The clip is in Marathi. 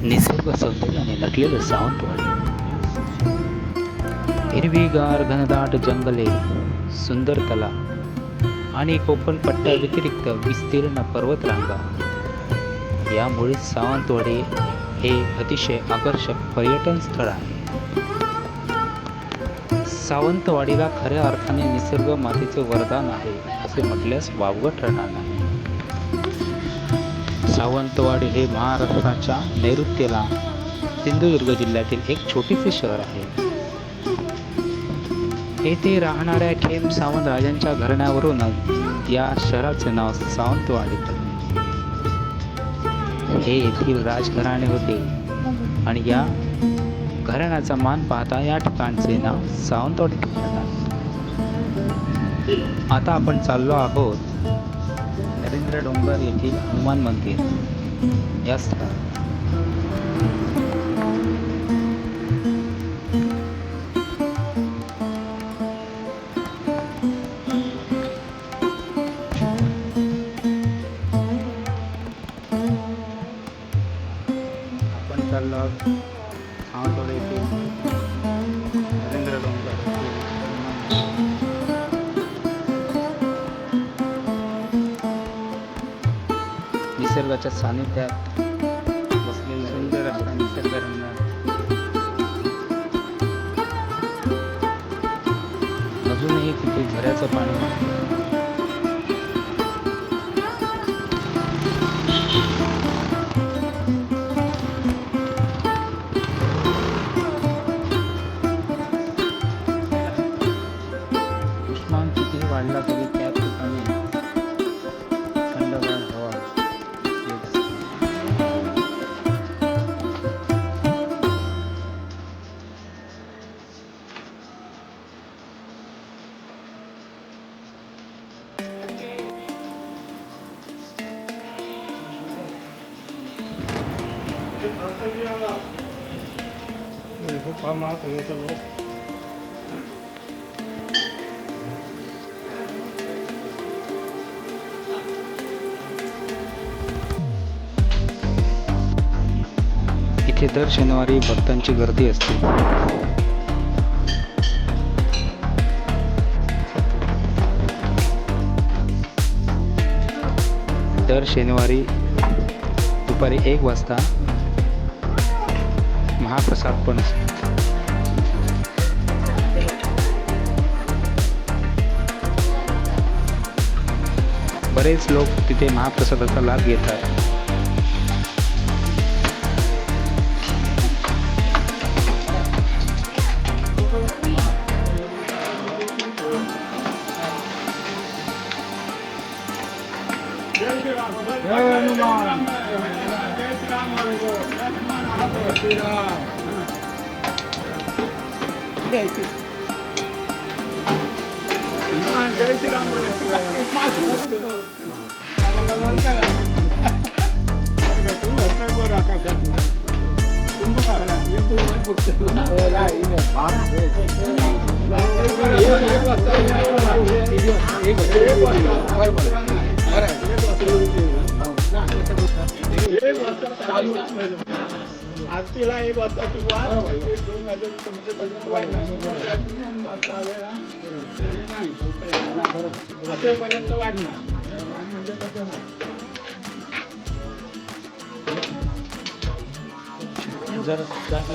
निसर्ग सौंदर्याने नटलेलं सावंतवाडी. हिरवीगार घनदाट जंगले, सुंदर तलाव आणि कोकण पट्ट्या व्यतिरिक्त विस्तीर्ण पर्वतरांगा यामुळे सावंतवाडी हे अतिशय आकर्षक पर्यटन स्थळ आहे. सावंतवाडीला खऱ्या अर्थाने निसर्ग मातेचे वरदान आहे असे म्हटल्यास वावगं ठरणार नाही. सावंतवाडी हे महाराष्ट्राच्या नैऋत्येला सिंधुदुर्ग जिल्ह्यातील एक छोटेसे शहर आहे. येथे राहणाऱ्या खेम सावंत राजांच्या घराण्यावरूनच या शहराचे नाव सावंतवाडी पडले. हे येथील राजघराणे होते आणि या घराण्याचा मान पाहता या ठिकाणचे नाव सावंतवाडी ठेवण्यात आले. आता आपण चाललो आहोत नरेंद्र डोंगर येथील हनुमान मंदिर या स्थळात. आपण चाललो आहोत सावंतवाडी येथील नरेंद्र डोंगर. निसर्गाच्या सानिध्यात बसलेला सुंदर असा निसर्गरम्य अजूनही तिथे झऱ्याचं पाणी वाहतं. उष्मांक किती वाढला तरी त्या ठिकाणी थंडगार हवा येत असते. इथे दर शनिवारी भक्तांची गर्दी असते. दर शनिवारी दुपारी 1 वाजता महाप्रसाद पण असतो. बरेच लोक तिथे महाप्रसादाचा लाभ घेतात. आरतीला 1 वाजता किंवा 2 वाजता असेपर्यंत वाढणार म्हणजे कसं जर जर